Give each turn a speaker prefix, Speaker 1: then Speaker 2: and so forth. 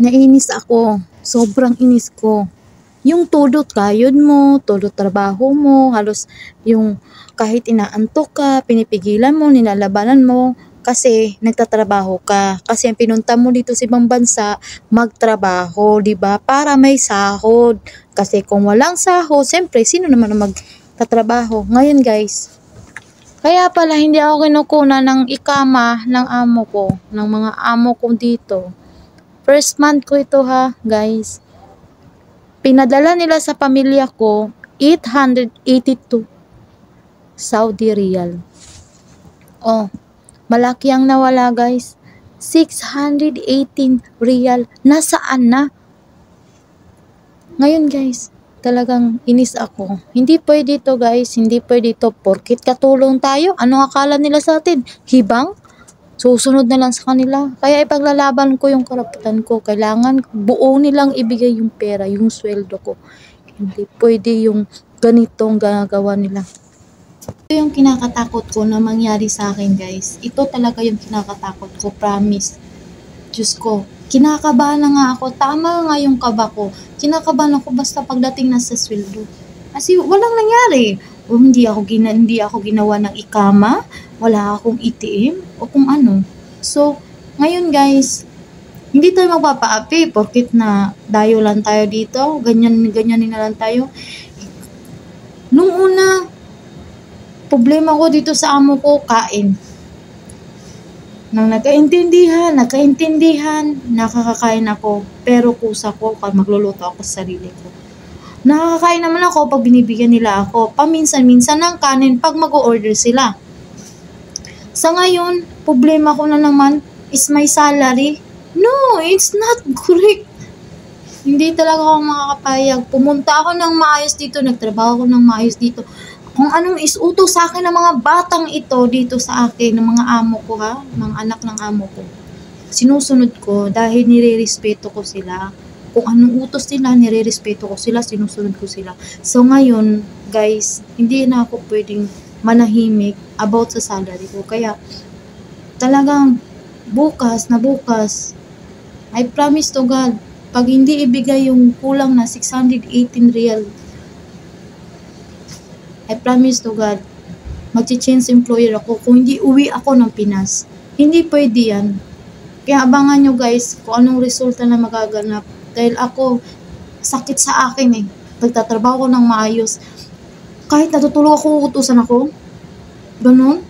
Speaker 1: Nainis ako. Sobrang inis ko. Yung todo kayod mo, todo trabaho mo, halos yung kahit inaantok ka, pinipigilan mo, nilalabanan mo, kasi nagtatrabaho ka. Kasi ang pinunta mo dito sa ibang bansa, magtrabaho, di ba? Para may sahod. Kasi kung walang sahod, siyempre, sino naman ang magtatrabaho? Ngayon guys, kaya pala hindi ako kinukuna ng ikama ng amo ko, ng mga amo ko dito. First month ko ito ha, guys. Pinadala nila sa pamilya ko 882 Saudi Riyal. Oh, malaki ang nawala guys. 618 Riyal. Nasaan na? Ngayon guys, talagang inis ako. Hindi pwede to guys, hindi pwede to. Porkit katulong tayo, anong akala nila sa atin? Hibang? Susunod na lang sa kanila. Kaya ipaglalaban ko yung karapatan ko. Kailangan buo nilang ibigay yung pera, yung sweldo ko. Hindi pwede yung ganitong gagawa nila. Ito yung kinakatakot ko na mangyari sa akin guys. Ito talaga yung kinakatakot ko, promise. Diyos ko, kinakabahan na nga ako. Tama nga yung kaba ko. Kinakabahan ako basta pagdating na sa sweldo. Kasi walang nangyari. O hindi ako ginawa ng ikama, wala akong ATM, o kung ano. So, ngayon guys, hindi tayo magpapaapi porkit na dayo lang tayo dito, ganyan na lang tayo. Nung una, problema ko dito sa amo ko, kain. Nang nagkaintindihan, nakakakain ako. Pero kusa ko, magluluto ako sa sarili ko. Nakakakain naman ako pag binibigyan nila ako. Paminsan-minsan ng kanin pag mag-o-order sila. Sa ngayon, problema ko na naman is my salary. No, it's not correct. Hindi talaga ako makakapayag. Pumunta ako ng maayos dito, nagtrabaho ako ng maayos dito. Kung anong isuto sa akin ng mga batang ito dito sa akin, ng mga amo ko ha, mga anak ng amo ko. Sinusunod ko dahil nire-respeto ko sila. Kung anong utos nila, nire-respeto ko sila, sinusunod ko sila. So ngayon, guys, hindi na ako pwedeng manahimik about sa salary ko. Kaya talagang bukas, I promise to God, pag hindi ibigay yung kulang na 618 real, I promise to God, mag-change employer ako kung hindi uwi ako ng Pinas. Hindi pwede yan. Kaya abangan nyo guys kung anong resulta na magaganap. Dahil ako, sakit sa akin eh. Nagtatrabaho ko ng maayos. Kahit natutulog ako, utusan ako. Ganun.